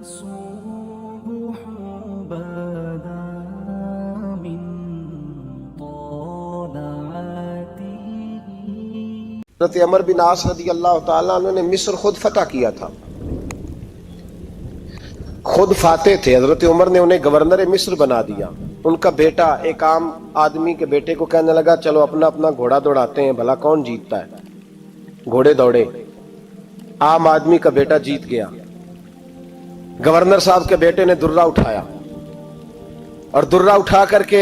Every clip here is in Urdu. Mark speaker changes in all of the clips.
Speaker 1: الصبح بدا من طلعته.
Speaker 2: حضرت عمر بن عاص رضی اللہ تعالیٰ عنہ نے مصر خود فتح کیا تھا، خود فاتح تھے. حضرت عمر نے انہیں گورنر مصر بنا دیا. ان کا بیٹا ایک عام آدمی کے بیٹے کو کہنے لگا چلو اپنا اپنا گھوڑا دوڑاتے ہیں، بھلا کون جیتتا ہے. گھوڑے دوڑے، عام آدمی کا بیٹا جیت گیا. گورنر صاحب کے بیٹے نے درہ اٹھایا اور درہ اٹھا کر کے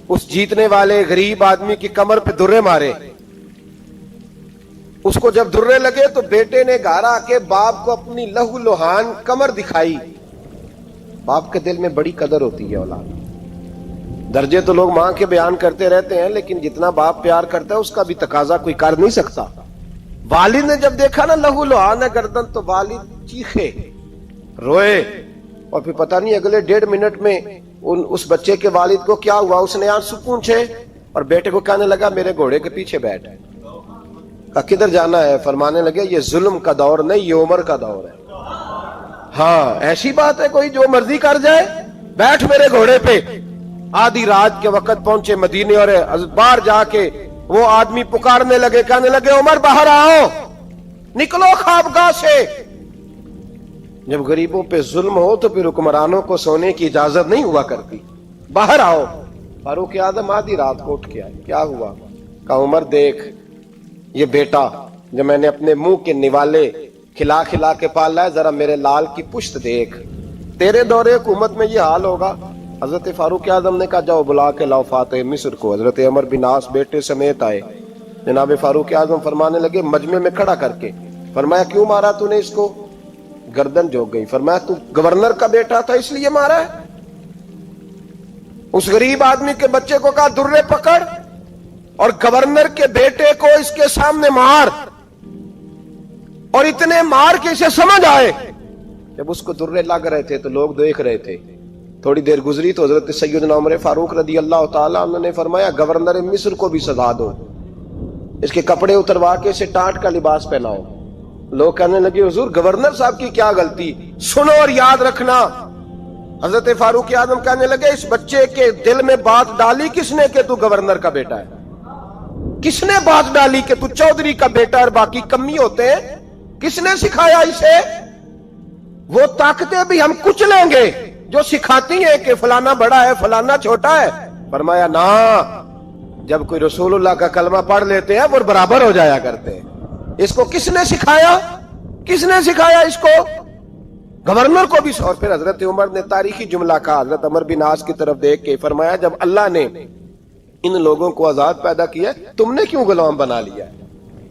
Speaker 2: اس جیتنے والے غریب آدمی کی کمر پہ درے مارے. اس کو جب درے لگے تو بیٹے نے گھر آ کے باپ کو اپنی لہو لوہان کمر دکھائی. باپ کے دل میں بڑی قدر ہوتی ہے اولاد. درجے تو لوگ ماں کے بیان کرتے رہتے ہیں، لیکن جتنا باپ پیار کرتا ہے اس کا بھی تقاضا کوئی کر نہیں سکتا. والد نے جب دیکھا نا لہو لوہان ہے گردن، تو والد چیخے، روئے، اور پھر پتہ نہیں اگلے 1.5 منٹ میں اس بچے کے والد کو کیا ہوا. اس نے آنسو پونچھے اور بیٹے کو کہنے لگا میرے گھوڑے کے پیچھے بیٹھ. کہا کدھر جانا ہے؟ فرمانے لگے یہ ظلم کا دور نہیں، یہ عمر کا دور ہے. ہاں ایسی بات ہے کوئی جو مرضی کر جائے؟ بیٹھ میرے گھوڑے پہ. آدھی رات کے وقت پہنچے مدینے اور باہر جا کے وہ آدمی پکارنے لگے، کہنے لگے عمر باہر آؤ، نکلو خوابگاہ سے. جب غریبوں پہ ظلم ہو تو پھر حکمرانوں کو سونے کی اجازت نہیں ہوا کرتی. باہر آؤ. فاروق اعظم آدھی رات کو اٹھ کے آئے. کیا ہوا؟ کہا عمر دیکھ یہ بیٹا جو میں نے اپنے منہ کے نوالے کھلا کھلا کے پالا ہے، ذرا میرے لال کی پشت دیکھ. تیرے دور حکومت میں یہ حال ہوگا. حضرت فاروق اعظم نے کہا جاؤ بلا کے لاؤ فاتح مصر کو. حضرت عمر بن عاص بیٹے سمیت آئے. جناب فاروق اعظم فرمانے لگے مجمع میں کھڑا کر کے، فرمایا کیوں مارا تو نے اس کو؟ گردن جھک گئی. فرمایا تو گورنر کا بیٹا تھا اس لیے مارا ہے؟ اس غریب آدمی کے بچے کو کہا درے پکڑ اور گورنر کے بیٹے کو اس کے سامنے مار، اور اتنے مار کے اسے سمجھ آئے. جب اس کو درے لگ رہے تھے تو لوگ دیکھ رہے تھے. تھوڑی دیر گزری تو حضرت سیدنا عمر فاروق رضی اللہ تعالیٰ عنہ نے فرمایا گورنر مصر کو بھی سزا دو، اس کے کپڑے اتروا کے اسے ٹاٹ کا لباس پہناؤ. لوگ کہنے لگے حضور گورنر صاحب کی کیا غلطی؟ سنو اور یاد رکھنا. حضرت فاروق اعظم کہنے لگے اس بچے کے دل میں بات ڈالی کس نے کہ تو گورنر کا بیٹا ہے؟ کس نے بات ڈالی کہ تو چودھری کا بیٹا اور باقی کمی ہوتے ہیں؟ کس نے سکھایا اسے؟ وہ طاقتیں بھی ہم کچلیں گے جو سکھاتی ہیں کہ فلانا بڑا ہے فلانا چھوٹا ہے. فرمایا نا، جب کوئی رسول اللہ کا کلمہ پڑھ لیتے ہیں وہ برابر ہو جایا کرتے ہیں. اس کو کس نے سکھایا؟ کس نے سکھایا اس کو؟ گورنر کو بھی. اور پھر حضرت عمر نے تاریخی جملہ کہا حضرت عمر بن عاص کی طرف دیکھ کے، فرمایا جب اللہ نے ان لوگوں کو آزاد پیدا کیا تم نے کیوں غلام بنا لیا ہے؟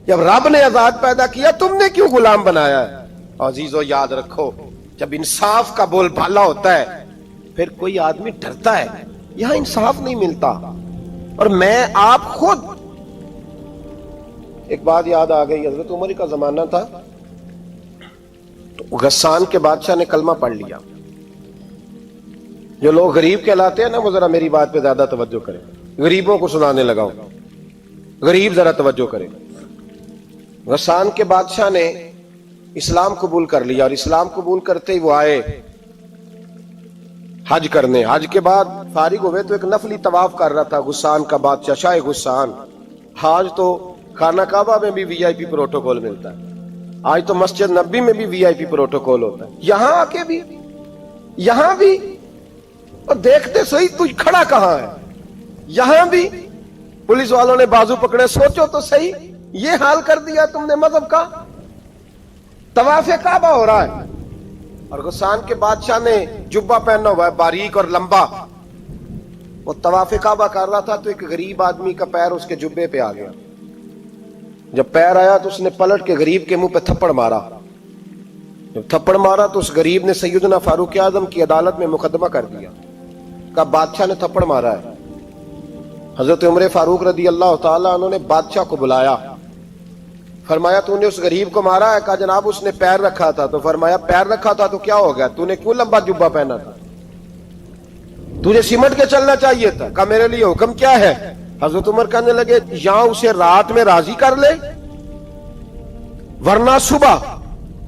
Speaker 2: جب رب نے آزاد پیدا کیا تم نے کیوں غلام بنایا ہے؟ عزیزو یاد رکھو جب انصاف کا بول بالا ہوتا ہے پھر کوئی آدمی ڈرتا ہے. یہاں انصاف نہیں ملتا. اور میں آپ خود ایک بات یاد آ گئی. حضرت عمر کا زمانہ تھا تو غسان کے بادشاہ نے کلمہ پڑھ لیا. جو لوگ غریب کہلاتے ہیں نا وہ ذرا میری بات پہ زیادہ توجہ کریں. غریبوں کو سنانے لگا ہوں، غریب ذرا توجہ کریں. غسان کے بادشاہ نے اسلام قبول کر لیا اور اسلام قبول کرتے ہی وہ آئے حج کرنے. حج کے بعد فارغ ہوئے تو ایک نفلی طواف کر رہا تھا غسان کا بادشاہ شاہ غسان. حج تو خانہ کعبہ میں بھی وی آئی پی پروٹوکول ملتا ہے، آج تو مسجد نبی میں بھی وی آئی پی پروٹوکول ہوتا ہے. یہاں آ کے بھی، یہاں بھی، اور دیکھتے صحیح تو کھڑا کہاں ہے؟ یہاں بھی پولیس والوں نے بازو پکڑے. سوچو تو صحیح یہ حال کر دیا تم نے مذہب کا. طواف کعبہ ہو رہا ہے اور غسان کے بادشاہ نے جبہ پہنا ہوا ہے باریک اور لمبا. وہ طواف کعبہ کر رہا تھا تو ایک غریب آدمی کا پیر اس کے جبے پہ آ گیا. جب پیر آیا تو اس نے پلٹ کے غریب کے منہ پہ تھپڑ مارا. جب تھپڑ مارا تو اس غریب نے سیدنا فاروق اعظم کی عدالت میں مقدمہ کر دیا. کہا بادشاہ نے تھپڑ مارا ہے. حضرت عمر فاروق رضی اللہ تعالیٰ عنہ نے بادشاہ کو بلایا. فرمایا تو نے اس غریب کو مارا ہے؟ کہا جناب اس نے پیر رکھا تھا. تو فرمایا پیر رکھا تھا تو کیا ہو گیا؟ تو نے کیوں لمبا جبہ پہنا تھا؟ تجھے سمٹ کے چلنا چاہیے تھا. کہا میرے لیے حکم کیا ہے؟ حضرت عمر کہنے لگے یہاں اسے رات میں راضی کر لے ورنہ صبح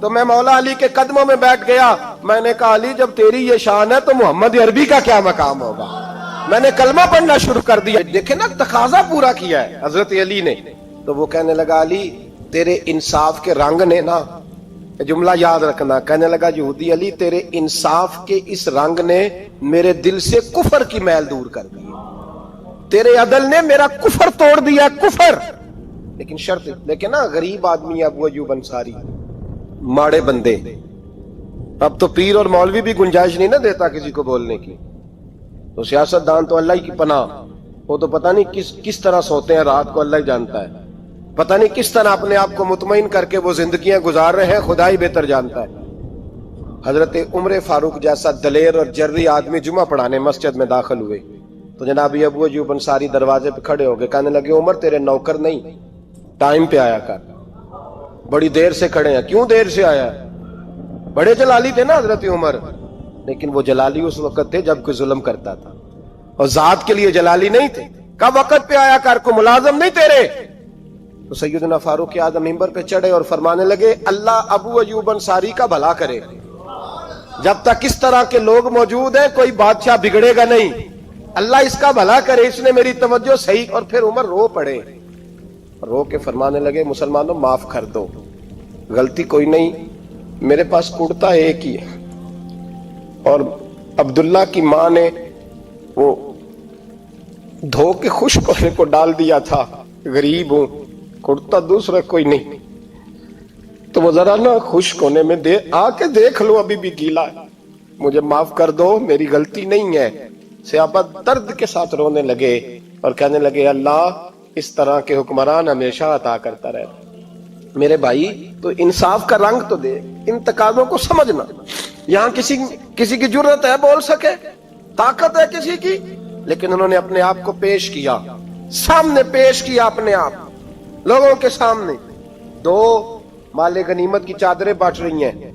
Speaker 2: تو میں مولا علی کے قدموں میں بیٹھ گیا. میں نے کہا علی جب تیری یہ شان ہے تو محمد عربی کا کیا مقام ہوگا. میں نے کلمہ پڑھنا شروع کر دیا. دیکھیں نا تقاضا پورا کیا ہے حضرت علی نے. تو وہ کہنے لگا علی تیرے انصاف کے رنگ نے نا، جملہ یاد رکھنا، کہنے لگا یہودی علی تیرے انصاف کے اس رنگ نے میرے دل سے کفر کی میل دور کر دی. تیرے عدل نے میرا کفر توڑ دیا، کفر. لیکن شرط دیکھیں نا، غریب آدمی ابو ایوب انصاری، ماڑے بندے. اب تو پیر اور مولوی بھی گنجائش نہیں نہ دیتا کسی کو بولنے کی. تو سیاست دان تو اللہ کی پناہ، وہ تو پتہ نہیں کس طرح سوتے ہیں رات کو، اللہ ہی جانتا ہے. پتہ نہیں کس طرح اپنے آپ کو مطمئن کر کے وہ زندگیاں گزار رہے ہیں، خدا ہی بہتر جانتا ہے. حضرت عمر فاروق جیسا دلیر اور جرری آدمی جمعہ پڑھانے مسجد میں داخل ہوئے تو جناب ابو ایوب انصاری دروازے پہ کھڑے ہو گئے. کہنے لگے عمر تیرے نوکر نہیں، ٹائم پہ آیا کر، بڑی دیر سے کھڑے ہیں. کیوں دیر سے آیا؟ بڑے جلالی تھے نا حضرت عمر، لیکن وہ جلالی اس وقت تھے جب کوئی ظلم کرتا تھا، اور ذات کے لیے جلالی نہیں تھے. کب وقت پہ آیا کر، کو ملازم نہیں تیرے. تو سیدنا فاروق اعظم منبر پہ چڑھے اور فرمانے لگے اللہ ابو ایوب انصاری کا بھلا کرے. جب تک اس طرح کے لوگ موجود ہیں کوئی بادشاہ بگڑے گا نہیں. اللہ اس کا بھلا کرے، اس نے میری توجہ صحیح. اور پھر عمر رو پڑے، رو کے فرمانے لگے مسلمانوں معاف کر دو، غلطی کوئی نہیں، میرے پاس کرتا ایک ہی ہے، اور عبداللہ کی ماں نے وہ دھو کے خشک ہونے کو ڈال دیا تھا، غریب ہوں، کرتا دوسرا کوئی نہیں، تو وہ ذرا نا خشک ہونے میں آ کے دیکھ لو، ابھی بھی گیلا ہے، مجھے معاف کر دو، میری غلطی نہیں ہے. صحابہ درد کے ساتھ رونے لگے اور کہنے لگے اللہ اس طرح کے حکمران ہمیشہ عطا کرتا رہے. میرے بھائی تو انصاف کا رنگ تو دے، ان تقاضوں کو سمجھنا. یہاں کسی کی جرت ہے بول سکے، طاقت ہے کسی کی، لیکن انہوں نے اپنے آپ کو پیش کیا، سامنے پیش کیا اپنے آپ لوگوں کے سامنے. دو مال غنیمت کی چادریں بانٹ رہی ہیں،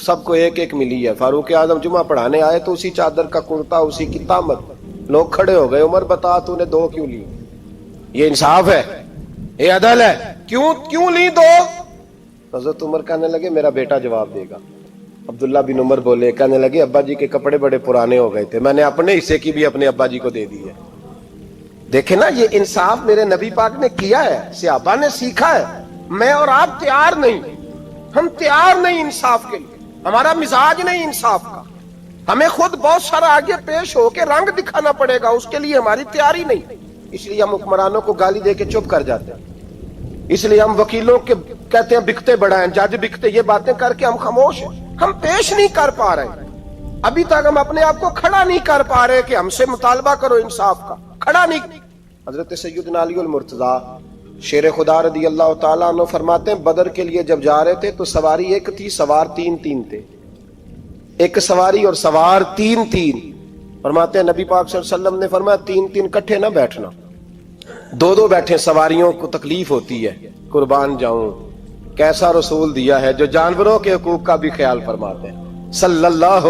Speaker 2: سب کو ایک ایک ملی ہے. فاروق اعظم جمعہ پڑھانے آئے تو اسی چادر کا کرتا، اسی کی تامت. لوگ کھڑے ہو گئے، عمر بتا تو نے دو کیوں لی؟ یہ انصاف ہے، یہ عدل ہے، کیوں لی دو؟ حضرت عمر کہنے لگے میرا بیٹا جواب دے گا. عبداللہ بن عمر بولے، کہنے لگے ابا جی کے کپڑے بڑے پرانے ہو گئے تھے، میں نے اپنے حصے کی بھی اپنے ابا جی کو دے دی ہے. دیکھیں نا یہ انصاف میرے نبی پاک نے کیا ہے، صحابہ نے سیکھا ہے. میں اور آپ تیار نہیں، ہم تیار نہیں انصاف کے لیے، ہمارا مزاج نہیں انصاف کا. ہمیں خود بہت سارا آگے پیش ہو کے رنگ دکھانا پڑے گا، اس کے لیے ہماری تیاری نہیں. اس لیے ہم حکمرانوں کو گالی دے کے چپ کر جاتے ہیں، اس لیے ہم وکیلوں کے کہتے ہیں بکتے بڑا ہیں، جج بکتے، یہ باتیں کر کے ہم خاموش ہیں. ہم پیش نہیں کر پا رہے، ابھی تک ہم اپنے آپ کو کھڑا نہیں کر پا رہے کہ ہم سے مطالبہ کرو انصاف کا، کھڑا نہیں. حضرت سیدنا علی المرتضیٰ شیر خدا رضی اللہ تعالیٰ عنہ فرماتے ہیں بدر کے لیے جب جا رہے تھے تو سواری ایک تھی، سوار تین تھے. ایک سواری اور سوار تین. فرماتے ہیں نبی پاک صلی اللہ علیہ وسلم نے فرمایا تین کٹھے نہ بیٹھنا، دو بیٹھے، سواریوں کو تکلیف ہوتی ہے. قربان جاؤں کیسا رسول دیا ہے جو جانوروں کے حقوق کا بھی خیال فرماتے ہیں صلی اللہ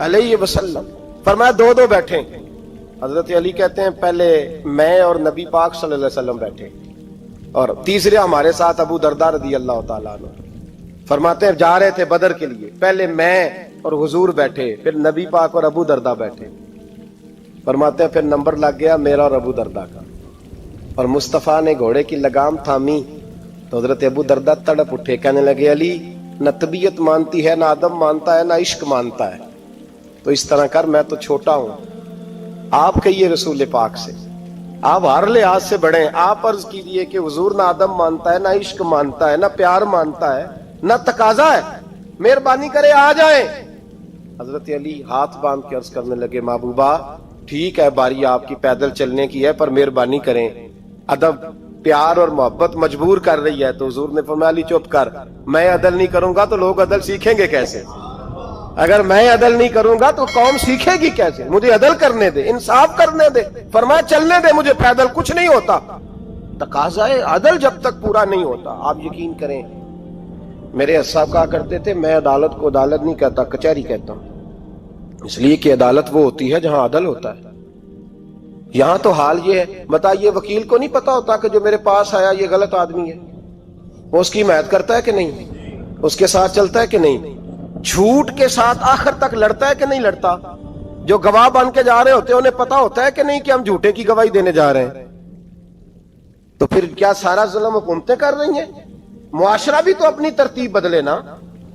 Speaker 2: علیہ وسلم. فرمایا دو بیٹھے. حضرت علی کہتے ہیں پہلے میں اور نبی پاک صلی اللہ علیہ وسلم بیٹھے، اور تیسرے ہمارے ساتھ ابو درداء رضی اللہ تعالیٰ عنہ. فرماتے ہیں جا رہے تھے بدر کے لیے، پہلے میں اور حضور بیٹھے، پھر نبی پاک اور ابو درداء بیٹھے. فرماتے ہیں پھر نمبر لگ گیا میرا اور ابو درداء کا، اور مصطفیٰ نے گھوڑے کی لگام تھامی تو حضرت ابو درداء تڑپ اٹھے، کہنے لگے علی نہ طبیعت مانتی ہے، نہ ادب مانتا ہے، نہ عشق مانتا ہے، تو اس طرح کر، میں تو چھوٹا ہوں، آپ کہیے رسول پاک سے، آپ ہر لحاظ سے بڑے ہیں، آپ عرض کیجئے کہ حضور نہ ادب مانتا ہے، نہ عشق مانتا ہے، نہ پیار مانتا ہے، نہ تقاضا ہے، مہربانی کرے آ جائیں. حضرت علی ہاتھ باندھ کے عرض کرنے لگے محبوبہ ٹھیک ہے باری آپ کی پیدل چلنے کی ہے، پر مہربانی کریں، ادب پیار اور محبت مجبور کر رہی ہے. تو حضور نے فرمایا علی چپ کر، میں عدل نہیں کروں گا تو لوگ عدل سیکھیں گے کیسے؟ اگر میں عدل نہیں کروں گا تو قوم سیکھے گی کیسے؟ مجھے عدل کرنے دے، انصاف کرنے دے. فرمایا چلنے دے مجھے پیدل، کچھ نہیں ہوتا. تقاضا عدل جب تک پورا نہیں ہوتا، آپ یقین کریں میرے صاحب کہا کرتے تھے میں عدالت کو عدالت نہیں کہتا، کچہری کہتا ہوں، اس لیے کہ عدالت وہ ہوتی ہے جہاں عدل ہوتا ہے. یہاں تو حال یہ ہے، بتائیے وکیل کو نہیں پتا ہوتا کہ جو میرے پاس آیا یہ غلط آدمی ہے، وہ اس کی حمایت کرتا ہے کہ نہیں؟ اس کے ساتھ چلتا ہے کہ نہیں؟ جھوٹ کے ساتھ آخر تک لڑتا ہے کہ نہیں لڑتا؟ جو گواہ بن کے جا رہے ہوتے ہیں انہیں پتا ہوتا ہے کہ نہیں کہ ہم جھوٹے کی گواہی دینے جا رہے ہیں؟ تو پھر کیا سارا ظلم حکومتیں کر رہی ہیں؟ معاشرہ بھی تو اپنی ترتیب بدلے نا،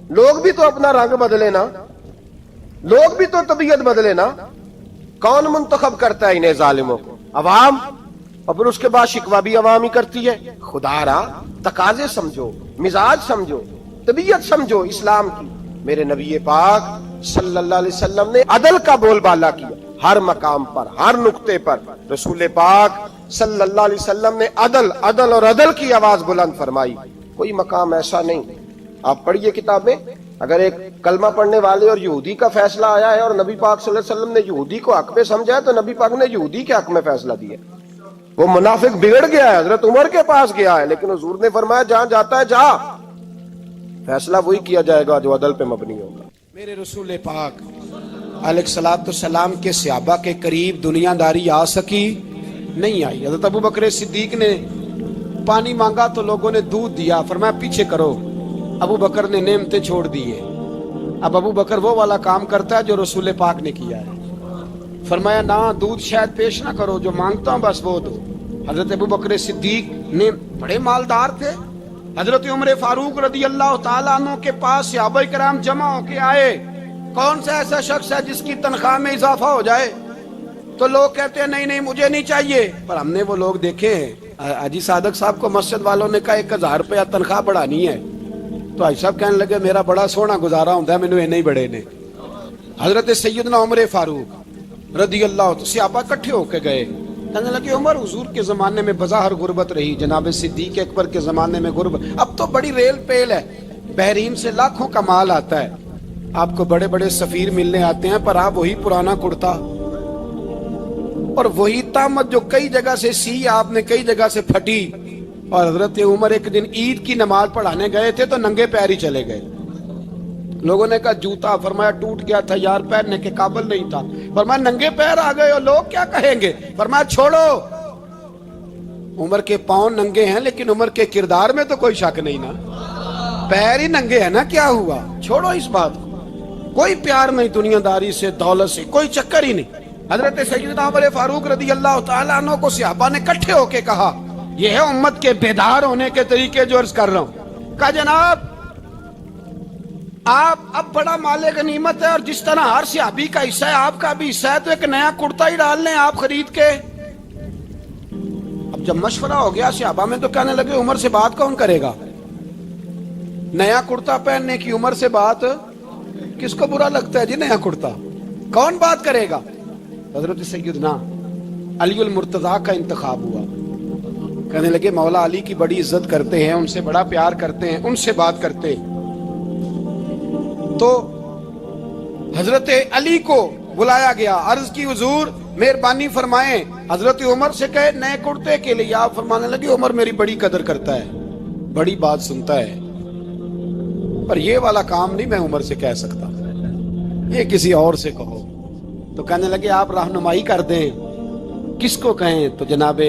Speaker 2: لوگ بھی تو اپنا رنگ بدلے نا، لوگ بھی تو طبیعت بدلے نا۔ کون منتخب کرتا ہے انہیں ظالموں کو؟ عوام، اور پھر اس کے بعد شکوہ بھی عوام ہی کرتی ہے۔ خدا را تقاضے سمجھو، مزاج سمجھو، طبیعت سمجھو اسلام کی۔ میرے نبی پاک صلی اللہ علیہ وسلم نے عدل کا بول بالا کیا، ہر مقام پر، ہر نقطے پر رسول پاک صلی اللہ علیہ وسلم نے عدل عدل اور عدل کی آواز بلند فرمائی۔ کوئی مقام ایسا نہیں۔ آپ پڑھیے کتابیں، اگر ایک کلمہ پڑھنے والے اور یہودی کا فیصلہ آیا ہے اور نبی پاک صلی اللہ علیہ وسلم نے یہودی کو حق پہ سمجھا ہے، تو نبی پاک نے یہودی کے حق میں فیصلہ دیا۔ وہ منافق بگڑ گیا ہے، حضرت عمر کے پاس گیا ہے، لیکن حضور نے فرمایا جہاں جاتا ہے جا، فیصلہ وہی کیا جائے گا جو عدل پہ مبنی ہوگا۔
Speaker 3: میرے رسول پاک علیہ الصلوۃ والسلام کے صحابہ کے قریب دنیا داری آ سکی نہیں آئی۔ حضرت ابو بکر صدیق نے پانی مانگا تو لوگوں نے دودھ دیا، فرمایا پیچھے کرو۔ ابو بکر نے نعمتیں چھوڑ دیے۔ اب ابو بکر وہ والا کام کرتا ہے جو رسول پاک نے کیا ہے۔ فرمایا نہ دودھ شاید پیش نہ کرو، جو مانگتا ہوں بس وہ دو۔ حضرت ابو بکر صدیق نے بڑے مالدار تھے۔ حضرت عمر فاروق رضی اللہ تعالیٰ عنہ کے پاس صحابہ کرام جمع ہو کے آئے، کون سا ایسا شخص ہے جس کی تنخواہ میں اضافہ ہو جائے؟ تو لوگ کہتے ہیں نہیں نہیں مجھے نہیں چاہیے۔ پر ہم نے وہ لوگ دیکھے ہیں، حاجی صادق صاحب کو مسجد والوں نے کہا 1000 روپیہ تنخواہ بڑھانی ہے، تو حاجی صاحب کہنے لگے میرا بڑا سونا گزارا ہوتا ہے، مینوں نہیں بڑے نے۔ حضرت سیدنا عمر فاروق رضی اللہ عنہ صحابہ اکٹھے ہو کے گئے، کہنے لگے عمر حضور کے زمانے میں بظاہر غربت رہی، جناب صدیق اکبر کے زمانے میں غربت، اب تو بڑی ریل پیل ہے، بحرین سے لاکھوں کا مال آتا ہے، آپ کو بڑے بڑے سفیر ملنے آتے ہیں، پر آپ وہی پرانا کرتا اور وہی تامت جو کئی جگہ سے سی آپ نے کئی جگہ سے پھٹی۔ اور حضرت عمر ایک دن عید کی نماز پڑھانے گئے تھے تو ننگے پیر ہی چلے گئے۔ لوگوں نے کہا جوتا، فرمایا ٹوٹ گیا تھا یار، پہننے کے قابل نہیں تھا۔ فرمایا ننگے پیر آ گئے اور لوگ کیا کہیں گے؟ فرمایا چھوڑو، عمر کے پاؤں ننگے ہیں لیکن عمر کے کردار میں تو کوئی شک نہیں نا، پیر ہی ننگے ہیں نا، کیا ہوا؟ چھوڑو اس بات کو، کوئی پیار نہیں دنیا داری سے، دولت سے، کوئی چکر ہی نہیں۔ حضرت سیدنا عمر فاروق رضی اللہ تعالیٰ عنہ کو صحابہ نے کٹھے ہو کے کہا، یہ ہے امت کے بیدار ہونے کے طریقے جو عرض کر رہا ہوں۔ کہا جناب آپ اب بڑا مال غنیمت ہے اور جس طرح ہر صحابی کا حصہ ہے آپ کا بھی حصہ ہے، تو ایک نیا کرتا ہی ڈال لیں آپ خرید کے۔ اب جب مشورہ ہو گیا صحابہ میں تو کہنے لگے عمر سے بات کون کرے گا؟ نیا کرتا پہننے کی عمر سے بات کس کو برا لگتا ہے جی؟ نیا کرتا کون بات کرے گا؟ حضرت سیدنا علی المرتضیٰ کا انتخاب ہوا۔ کہنے لگے مولا علی کی بڑی عزت کرتے ہیں، ان سے بڑا پیار کرتے ہیں، ان سے بات کرتے ہیں۔ تو حضرت علی کو بلایا گیا، عرض کی حضور مہربانی فرمائیں، حضرت عمر سے کہے نئے کرتے کے لیے۔ آپ فرمانے لگے عمر میری بڑی قدر کرتا ہے، بڑی بات سنتا ہے، پر یہ والا کام نہیں میں عمر سے کہہ سکتا، یہ کسی اور سے کہو۔ تو کہنے لگے آپ رہنمائی کر دیں، کس کو کہیں؟ تو جناب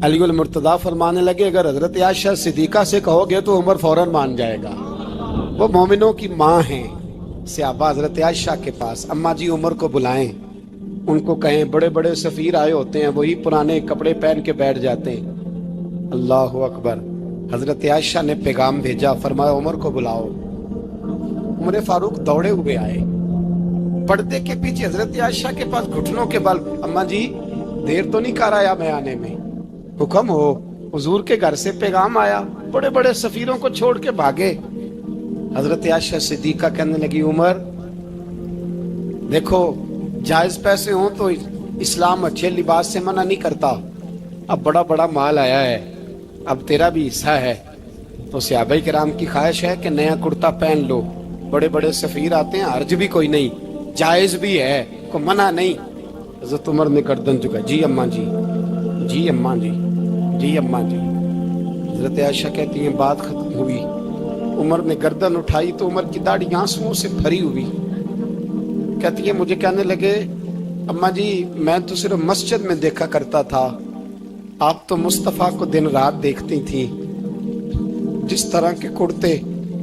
Speaker 3: علی المرتضیٰ فرمانے لگے اگر حضرت عائشہ صدیقہ سے کہو گے تو عمر فوراً مان جائے گا، وہ مومنوں کی ماں ہیں۔ صحابہ حضرت عائشہ کے پاس، اماں جی عمر کو بلائیں، ان کو کہیں بڑے بڑے سفیر آئے ہوتے ہیں، وہی پرانے کپڑے پہن کے بیٹھ جاتے ہیں۔ اللہ اکبر۔ حضرت عائشہ نے پیغام بھیجا، فرمایا عمر کو بلاؤ۔ عمر فاروق دوڑے ہوئے آئے، پردے کے پیچھے حضرت عائشہ کے پاس گھٹنوں کے بل، اماں جی دیر تو نہیں کر آیا میں آنے میں؟ حکم ہو، حضور کے گھر سے پیغام آیا، بڑے بڑے سفیروں کو چھوڑ کے بھاگے۔ حضرت عائشہ صدیقہ کہنے لگی عمر دیکھو جائز پیسے ہوں تو اسلام اچھے لباس سے منع نہیں کرتا، اب بڑا بڑا مال آیا ہے، اب تیرا بھی حصہ ہے، تو صحابہ کرام کی خواہش ہے کہ نیا کرتا پہن لو، بڑے بڑے سفیر آتے ہیں، حرج بھی کوئی نہیں، جائز بھی ہے، کوئی منع نہیں۔ حضرت عمر نے گردن جھکا، جی اماں جی، جی اماں جی، جی اماں جی۔ حضرت عائشہ کہتی ہیں بات ختم ہوئی، عمر نے گردن اٹھائی تو عمر کی داڑھی آنسوؤں سے بھری ہوئی، کہتی ہے مجھے کہنے لگے اماں جی میں تو صرف مسجد میں دیکھا کرتا تھا، آپ تو مصطفیٰ کو دن رات دیکھتی تھی، جس طرح کے کرتے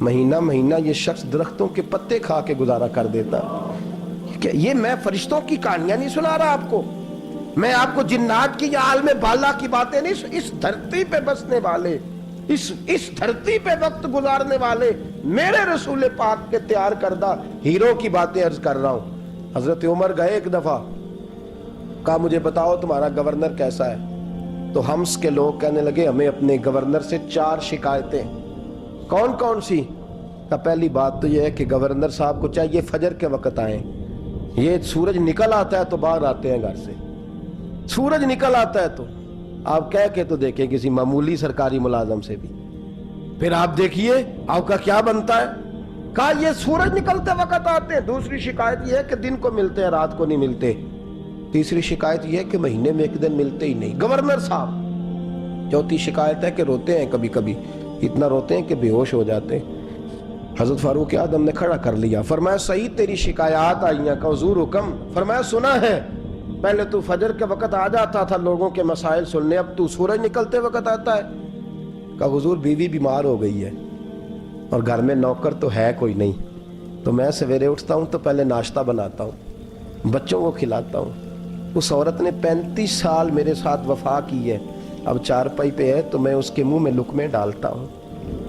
Speaker 2: مہینہ مہینہ یہ شخص درختوں کے پتے کھا کے گزارا کر دیتا. کہ یہ میں فرشتوں کی کہانیاں نہیں سنا رہا آپ کو, میں آپ کو جنات کی یا عالم بالا کی باتیں نہیں, اس دھرتی پہ بسنے والے, اس دھرتی پہ وقت گزارنے والے میرے رسول پاک کے تیار کردہ ہیرو کی باتیں عرض کر رہا ہوں. حضرت عمر گئے ایک دفعہ, کہا مجھے بتاؤ تمہارا گورنر کیسا ہے؟ تو ہمس کے لوگ کہنے لگے ہمیں اپنے گورنر سے 4 شکایتیں. کون کون سی؟ کہ پہلی بات تو یہ ہے کہ گورنر صاحب کو چاہیے فجر کے وقت آئیں, یہ سورج نکل آتا ہے تو باہر آتے ہیں گھر سے, سورج نکل آتا ہے تو آپ کہہ کے تو دیکھیں کسی معمولی سرکاری ملازم سے بھی, پھر آپ دیکھیے آپ کا کیا بنتا ہے. کہا یہ سورج نکلتے وقت آتے ہیں. دوسری شکایت یہ ہے کہ دن کو ملتے ہیں رات کو نہیں ملتے. تیسری شکایت یہ ہے کہ مہینے میں ایک دن ملتے ہی نہیں گورنر صاحب. چوتھی شکایت ہے کہ روتے ہیں کبھی کبھی, اتنا روتے ہیں کہ بے ہوش ہو جاتے ہیں. حضرت فاروق اعظم نے کھڑا کر لیا, فرمایا صحیح تیری شکایات آئی ہیں. کہ حضور حکم. فرمایا سنا ہے, پہلے تو فجر کے وقت آ جاتا تھا لوگوں کے مسائل سننے, اب تو سورج نکلتے وقت آتا ہے. کہ حضور بیوی بیمار ہو گئی ہے اور گھر میں نوکر تو ہے کوئی نہیں, تو میں سویرے اٹھتا ہوں تو پہلے ناشتہ بناتا ہوں, بچوں کو کھلاتا ہوں. اس عورت نے 35 سال میرے ساتھ وفا کی ہے, اب چارپائی پہ ہے تو میں اس کے منہ میں لقمے ڈالتا ہوں.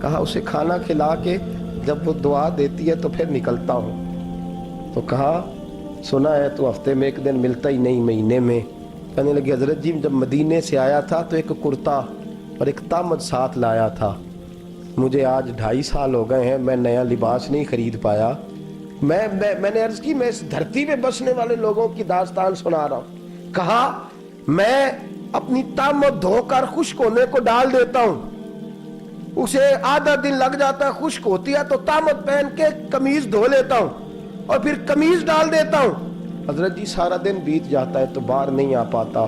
Speaker 2: کہا اسے کھانا کھلا کے جب وہ دعا دیتی ہے تو پھر نکلتا ہوں. تو کہا سنا ہے تو ہفتے میں ایک دن ملتا ہی نہیں, مہینے میں. کہنے لگے حضرت جی جب مدینے سے آیا تھا تو ایک کرتا اور ایک تامد ساتھ لایا تھا, مجھے آج 2.5 سال ہو گئے ہیں, میں نیا لباس نہیں خرید پایا. میں نے عرض کی میں اس دھرتی پہ بسنے والے لوگوں کی داستان سنا رہا ہوں. کہا میں اپنی تامد دھو کر خشک ہونے کو ڈال دیتا ہوں, اسے آدھا دن لگ جاتا ہے, خشک ہوتی ہے تو تامد پہن کے قمیض دھو لیتا ہوں اور پھر قمیض ڈال دیتا ہوں. حضرت جی سارا دن بیت جاتا ہے تو باہر نہیں آ پاتا.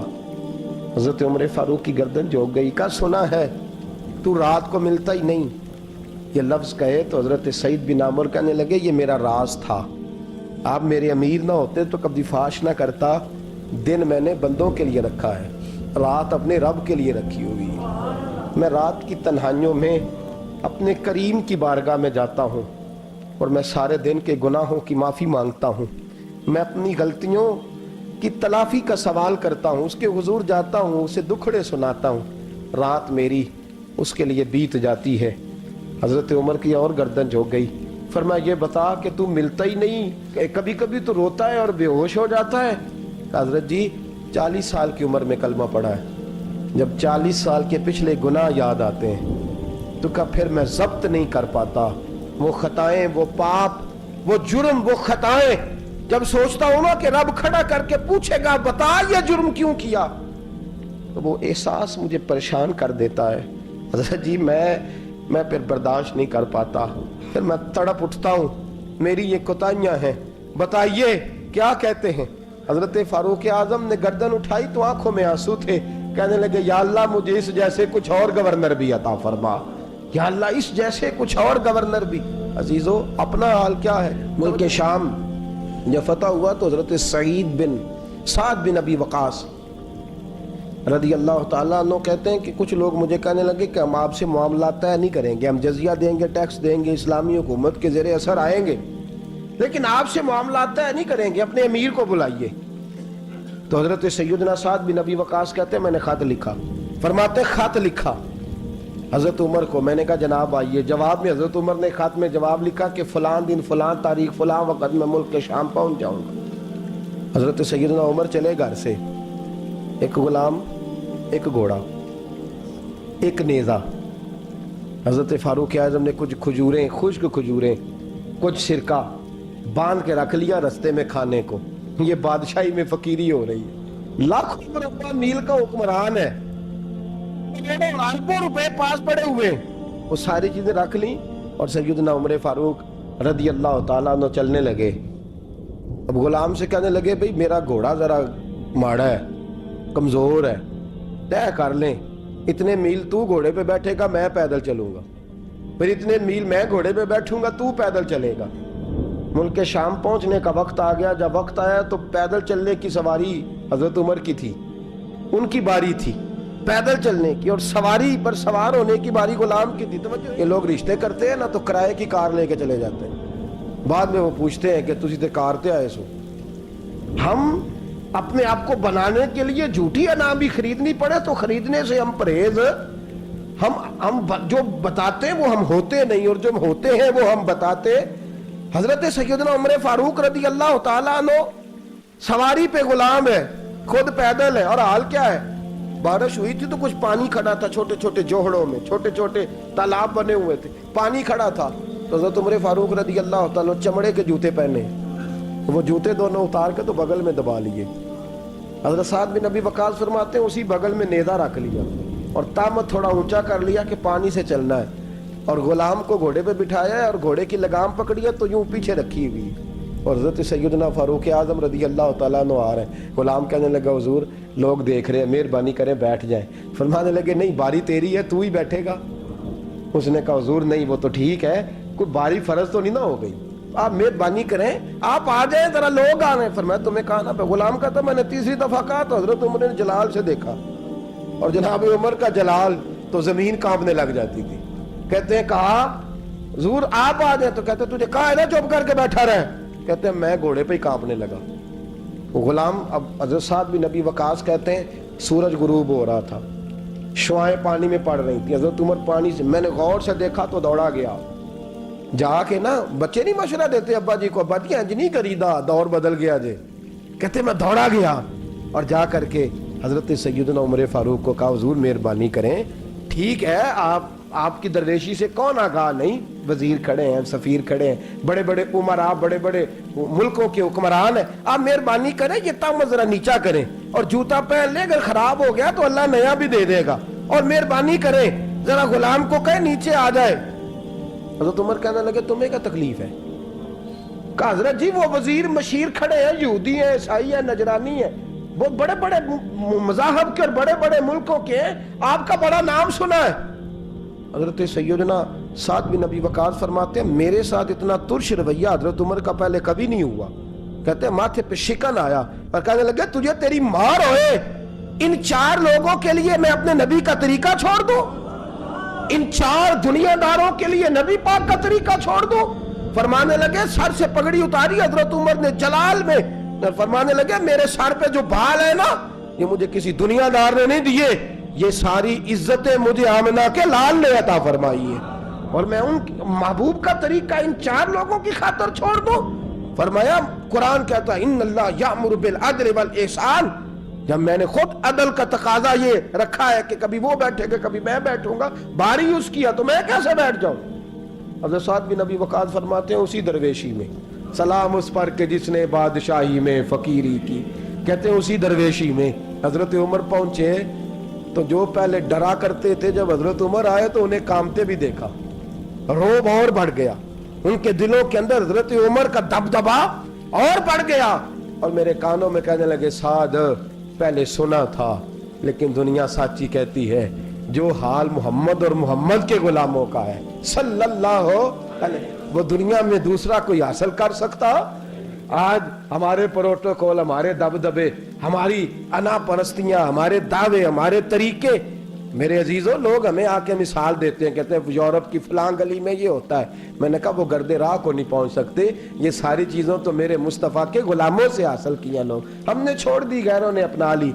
Speaker 2: حضرت عمر فاروق کی گردن جھک گئی. کا سنا ہے تو رات کو ملتا ہی نہیں. یہ لفظ کہے تو حضرت سعید بن عامر کہنے لگے یہ میرا راز تھا, آپ میرے امیر نہ ہوتے تو کبھی فاش نہ کرتا. دن میں نے بندوں کے لیے رکھا ہے, رات اپنے رب کے لیے رکھی ہوئی. میں رات کی تنہائیوں میں اپنے کریم کی بارگاہ میں جاتا ہوں اور میں سارے دن کے گناہوں کی معافی مانگتا ہوں. میں اپنی غلطیوں کی تلافی کا سوال کرتا ہوں, اس کے حضور جاتا ہوں, اسے دکھڑے سناتا ہوں. رات میری اس کے لیے بیت جاتی ہے. حضرت عمر کی اور گردن جھک گئی. فرمایا یہ بتا کہ تو ملتا ہی نہیں, کبھی کبھی تو روتا ہے اور بے ہوش ہو جاتا ہے. حضرت جی 40 سال کی عمر میں کلمہ پڑھا ہے, جب 40 سال کے پچھلے گناہ یاد آتے ہیں تو پھر میں ضبط نہیں کر پاتا. وہ خطائیں, وہ پاپ, وہ جرم, وہ خطائیں جب سوچتا ہوں نا کہ رب کھڑا کر کے پوچھے گا بتا یہ جرم کیوں کیا, تو وہ احساس مجھے پریشان کر دیتا ہے. حضرت جی میں پھر برداشت نہیں کر پاتا, پھر میں تڑپ اٹھتا ہوں, میری یہ کوتاہیاں ہیں, بتائیے کیا کہتے ہیں. حضرت فاروق اعظم نے گردن اٹھائی تو آنکھوں میں آنسو تھے. کہنے لگے یا اللہ مجھے اس جیسے کچھ اور گورنر بھی عطا فرما, یا اللہ اس جیسے کچھ اور گورنر بھی. عزیزو اپنا حال کیا ہے. ملک شام جب فتح ہوا تو حضرت سعد بن ابی وقاص رضی اللہ تعالیٰ عنہ کہتے ہیں کہ کچھ لوگ مجھے کہنے لگے کہ ہم آپ سے معاملات طے نہیں کریں گے, ہم جزیہ دیں گے, ٹیکس دیں گے, اسلامی حکومت کے زیر اثر آئیں گے, لیکن آپ سے معاملات طے نہیں کریں گے, اپنے امیر کو بلائیے. تو حضرت سیدنا سعد بن ابی وقاص کہتے ہیں میں نے خط لکھا. فرماتے خط لکھا حضرت عمر کو. میں نے کہا جناب آئیے. جواب میں حضرت عمر نے خط میں جواب لکھا کہ فلان دن فلان تاریخ فلان وقت میں ملک کے شام پہنچ جاؤں گا. حضرت سیدنا عمر چلے گھر سے, ایک غلام, ایک گھوڑا, ایک نیزہ. حضرت فاروق اعظم نے کچھ کھجوریں, خشک کھجوریں, کچھ سرکہ باندھ کے رکھ لیا رستے میں کھانے کو. یہ بادشاہی میں فقیری ہو رہی ہے. لاکھوں مربع میل کا حکمران ہے, اربوں روپے پاس پڑے ہوئے, وہ ساری چیزیں رکھ لیں اور سیدنا عمر فاروق رضی اللہ تعالیٰ عنہ چلنے لگے. اب غلام سے کہنے لگے بھئی میرا گھوڑا ذرا ماڑا ہے, کمزور ہے, طے کر لیں, اتنے میل تو گھوڑے پہ بیٹھے گا, میں پیدل چلوں گا, پھر اتنے میل میں گھوڑے پہ بیٹھوں گا, تو پیدل چلے گا. ملک شام پہنچنے کا وقت آ گیا. جب وقت آیا تو پیدل چلنے کی سواری حضرت عمر کی تھی, ان کی باری تھی. پیدل چلنے کی اور سواری پر سوار ہونے کی باری غلام کی تھی. توجہ, یہ لوگ رشتے کرتے ہیں نا تو کرائے کی کار لے کے چلے جاتے ہیں, بعد میں وہ پوچھتے ہیں کہ تسی تے کار تے آئے سو. ہم اپنے آپ کو بنانے کے لیے جھوٹی انعام بھی خریدنی پڑے تو خریدنے سے ہم پرہیز, ہم جو بتاتے ہیں وہ ہم ہوتے نہیں, اور جو ہوتے ہیں وہ ہم بتاتے. حضرت سیدنا عمر فاروق رضی اللہ تعالیٰ عنہ سواری پہ غلام ہے, خود پیدل ہے, اور حال کیا ہے, بارش ہوئی تھی تو کچھ پانی کھڑا تھا چھوٹے چھوٹے جوہڑوں میں, چھوٹے چھوٹے تالاب بنے ہوئے تھے, پانی کھڑا تھا. تو حضرت عمر فاروق رضی اللہ تعالیٰ چمڑے کے جوتے پہنے, وہ جوتے دونوں اتار کے تو بغل میں دبا لیے. حضرت سعد بن ابی وقاص فرماتے ہیں اسی بغل میں نیزہ رکھ لیا اور تامت تھوڑا اونچا کر لیا کہ پانی سے چلنا ہے, اور غلام کو گھوڑے پہ بٹھایا ہے اور گھوڑے کی لگام پکڑی ہے تو یوں پیچھے رکھی ہوئی, اور حضرت سیدنا فاروق اعظم رضی اللہ تعالیٰ عنہ آ رہے ہیں. غلام کہنے لگا حضور لوگ دیکھ رہے ہیں, مہربانی کریں بیٹھ جائیں. فرمانے لگے نہیں باری تیری ہے, تو ہی بیٹھے گا. اس نے کہا حضور نہیں وہ تو ٹھیک ہے, کوئی باری فرض تو نہیں نہ ہو گئی, آپ مہربانی کریں آپ آ جائیں, ذرا لوگ آ رہے ہیں. فرمایا تمہیں کہا نا. غلام کہتا میں نے تیسری دفعہ کہا تو حضرت عمر نے جلال سے دیکھا, اور جناب عمر کا جلال تو زمین کانپنے لگ جاتی تھی. کہتے ہیں کہا حضور آپ آ جائیں, تو کہتے تجھے کہا ہے نا چپ کر کے بیٹھا رہے. کہتے ہیں میں گھوڑے پہ ہی کانپنے لگا. غلام, اب حضرت سعد بن ابی وقاص کہتے ہیں سورج غروب ہو رہا تھا, شعائیں پانی میں پڑ رہی تھی. حضرت عمر پانی سے, میں نے غور سے دیکھا تو دوڑا گیا. جا کے نا بچے نہیں مشورہ دیتے ابا جی کو, ابا جی انج نہیں کریدا, دور بدل گیا جے. کہتے میں دوڑا گیا اور جا کر کے حضرت سیدنا عمر فاروق کو کہا حضور مہربانی کریں, ٹھیک ہے آپ کی درویشی سے کون آگاہ نہیں, وزیر کھڑے ہیں, سفیر کھڑے ہیں, بڑے بڑے عمرا, بڑے بڑے ملکوں کے حکمران ہیں, آپ مہربانی کریں یہ تام ذرا نیچا کریں, اور جوتا پہن لے, اگر خراب ہو گیا تو اللہ نیا بھی دے دے گا, اور مہربانی کریں ذرا غلام کو کہیں نیچے آ جائے. حضرت عمر کہنے لگے تمہیں کیا تکلیف ہے؟ کہا حضرت جی وہ وزیر مشیر کھڑے ہیں, یہودی ہیں, عیسائی ہیں, نجرانی ہیں, وہ بڑے بڑے مذاہب کے اور بڑے بڑے ملکوں کے ہیں, آپ کا بڑا نام سنا ہے. حضرت سیدنا سعد بن ابی وقاص فرماتے ہیں میرے ساتھ اتنا ترش رویہ حضرت عمر کا پہلے کبھی نہیں ہوا. کہتے ہیں ماتھے پہ شکن آیا اور کہنے لگے تجھے تیری مار ہوئے, ان 4 لوگوں کے لیے میں اپنے نبی کا طریقہ چھوڑ دوں, ان 4 دنیا داروں کے لیے نبی پاک کا طریقہ چھوڑ دوں. فرمانے لگے سر سے پگڑی اتاری حضرت عمر نے جلال میں, فرمانے لگے میرے سر پہ جو بال ہے نا یہ مجھے کسی دنیا دار نے نہیں دیے, یہ ساری عزتیں مجھے آمنہ کے لال نے عطا فرمائی ہے, اور میں ان محبوب کا طریقہ ان 4 لوگوں کی خاطر چھوڑ دوں. فرمایا قرآن کہتا ہے ان اللہ یأمر بالعدل والاحسان, جب میں نے خود عدل کا تقاضا یہ رکھا ہے کہ کبھی وہ بیٹھے گا کبھی میں بیٹھوں گا, باری اس کی ہے تو میں کیسے بیٹھ جاؤں. حضرت سعد بن ابی وقاص فرماتے ہیں اسی درویشی میں سلام اس پر کہ جس نے بادشاہی میں فقیری کی. کہتے ہیں اسی درویشی میں حضرت عمر پہنچے تو جو پہلے ڈرا کرتے تھے جب حضرت عمر آئے تو انہیں کامتے بھی دیکھا, روب اور بڑھ گیا, ان کے دلوں کے اندر حضرت عمر کا دبدبا اور بڑھ گیا, اور میرے کانوں میں کہنے لگے سعد پہلے سنا تھا لیکن دنیا سچی کہتی ہے جو حال محمد اور محمد کے غلاموں کا ہے صلی اللہ علیہ, وہ دنیا میں دوسرا کوئی حاصل کر سکتا. آج ہمارے پروٹوکول, ہمارے دبدبے, ہماری انا پرستیاں, ہمارے دعوے, ہمارے طریقے, میرے عزیزوں لوگ ہمیں آ کے مثال دیتے ہیں, کہتے ہیں یورپ کی فلاں گلی میں یہ ہوتا ہے. میں نے کہا وہ گرد راہ کو نہیں پہنچ سکتے, یہ ساری چیزوں تو میرے مصطفیٰ کے غلاموں سے حاصل کیا لوگ, ہم نے چھوڑ دی, غیروں نے اپنا لی.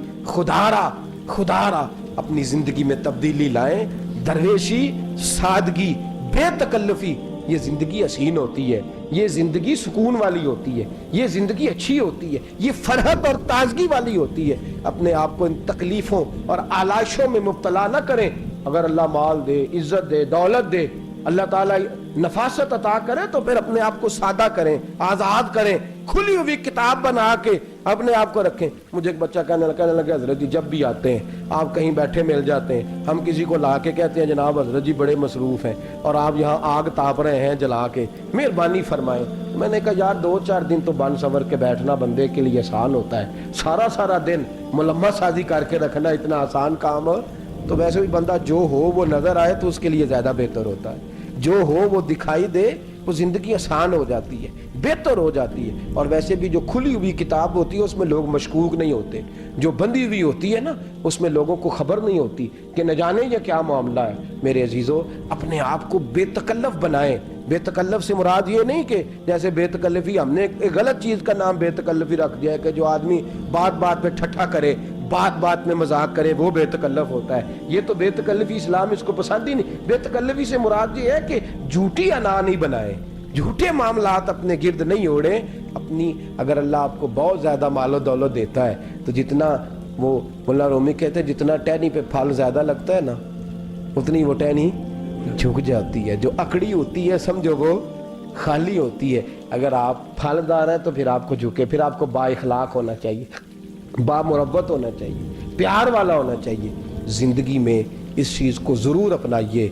Speaker 2: خدارا اپنی زندگی میں تبدیلی لائیں. درویشی, سادگی, بے تکلفی, یہ زندگی حسین ہوتی ہے, یہ زندگی سکون والی ہوتی ہے, یہ زندگی اچھی ہوتی ہے, یہ فرحت اور تازگی والی ہوتی ہے. اپنے آپ کو ان تکلیفوں اور آلائشوں میں مبتلا نہ کریں. اگر اللہ مال دے, عزت دے, دولت دے, اللہ تعالیٰ نفاست عطا کرے تو پھر اپنے آپ کو سادہ کریں, آزاد کریں, کھلی ہوئی کتاب بنا کے اپنے آپ کو رکھیں. مجھے ایک بچہ کہنے لگا حضرت جی جب بھی آتے ہیں آپ کہیں بیٹھے مل جاتے ہیں, ہم کسی کو لا کے کہتے ہیں جناب حضرت جی بڑے مصروف ہیں اور آپ یہاں آگ تاپ رہے ہیں جلا کے, مہربانی فرمائیں. میں نے کہا یار 2-4 دن تو بن سور کے بیٹھنا بندے کے لیے آسان ہوتا ہے, سارا دن ملمہ سازی کر کے رکھنا اتنا آسان کام ہو تو ویسے بھی بندہ جو ہو وہ نظر آئے تو اس کے لیے زیادہ بہتر ہوتا ہے, جو ہو وہ دکھائی دے وہ زندگی آسان ہو جاتی ہے، بہتر ہو جاتی ہے. اور ویسے بھی جو کھلی ہوئی کتاب ہوتی ہے اس میں لوگ مشکوک نہیں ہوتے، جو بندی ہوئی ہوتی ہے نا اس میں لوگوں کو خبر نہیں ہوتی کہ نہ جانے یہ کیا معاملہ ہے. میرے عزیزو، اپنے آپ کو بے تکلف بنائیں. بے تکلف سے مراد یہ نہیں کہ جیسے بے تکلفی ہم نے ایک غلط چیز کا نام بے تکلفی رکھ دیا ہے کہ جو آدمی بات بات پہ ٹھٹھا کرے، بات بات میں مذاق کرے، وہ بے تکلف ہوتا ہے. یہ تو بے تکلفی اسلام اس کو پسند ہی نہیں. بے تکلفی سے مراد یہ ہے کہ جھوٹی انا نہیں بنائے، جھوٹے معاملات اپنے گرد نہیں اوڑے. اپنی اگر اللہ آپ کو بہت زیادہ مال و دولت دیتا ہے تو جتنا وہ مولانا رومی کہتے ہیں جتنا ٹہنی پہ پھل زیادہ لگتا ہے نا اتنی وہ ٹہنی جھک جاتی ہے. جو اکڑی ہوتی ہے سمجھو وہ خالی ہوتی ہے. اگر آپ پھلدار ہیں تو پھر آپ کو جھکے، پھر آپ کو با اخلاق ہونا چاہیے، با مربت ہونا چاہیے، پیار والا ہونا چاہیے. زندگی میں اس چیز کو ضرور اپنائیے.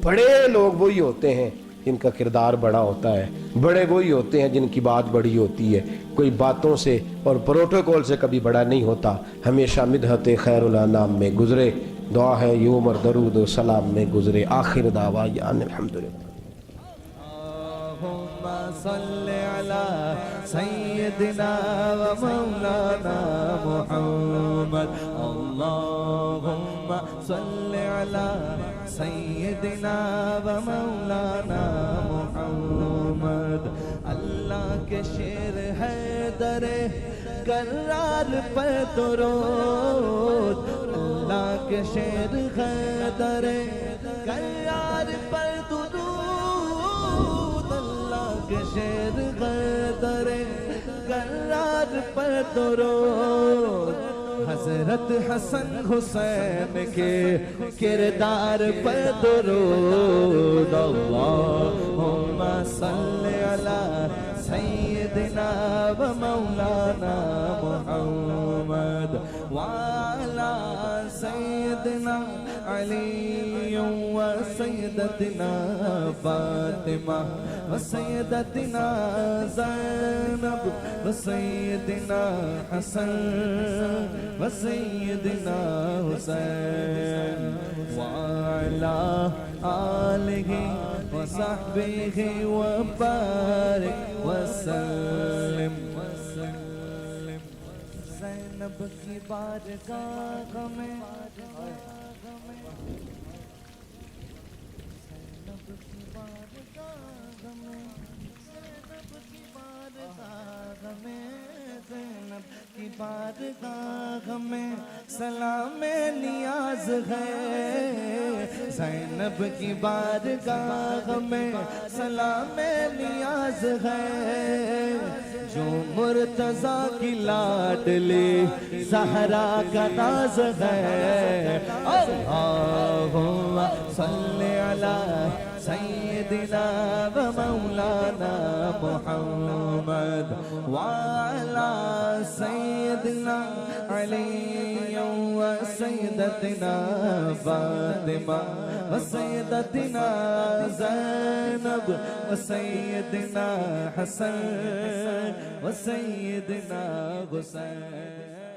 Speaker 2: بڑے لوگ وہی ہوتے ہیں جن کا کردار بڑا ہوتا ہے، بڑے وہی ہوتے ہیں جن کی بات بڑی ہوتی ہے. کوئی باتوں سے اور پروٹوکول سے کبھی بڑا نہیں ہوتا. ہمیشہ مدحت خیر الانام میں گزرے. دعا ہے یہ عمر درود و سلام میں گزرے. آخر دعوا یعنی الحمدللہ.
Speaker 1: اللهم صل على سيدنا ومولانا محمد. اللهم صل على سيدنا ومولانا محمد. اللہ کے شیر ہے در کرار پر درود. اللہ کے شیر ہے در کرار پر درود. شیر قدر قرار پر درود. حضرت حسن حسین کے کردار پر درود. اللہم صل علی سیدنا و مولانا محمد وعلی سیدنا علی و سیدتنا فاطمہ و سیدتنا زینب و سیدنا حسن و سیدنا حسین وعلی آلہ و صحبہ و بارک وسلم. زینب کی بارگاہ میں زینب کی بارگاہ میں سلام نیاز ہے. زینب کی بارگاہ میں سلام نیاز ہے. جو مرتضیٰ کی لاڈلی زہرا کا ناز ہے. اللہم صل علی سیدنا و مولانا محمد وعلی سیدنا علی و سیدتنا فاطمہ و سیدتنا زینب و سیدنا حسن و سیدنا حسین.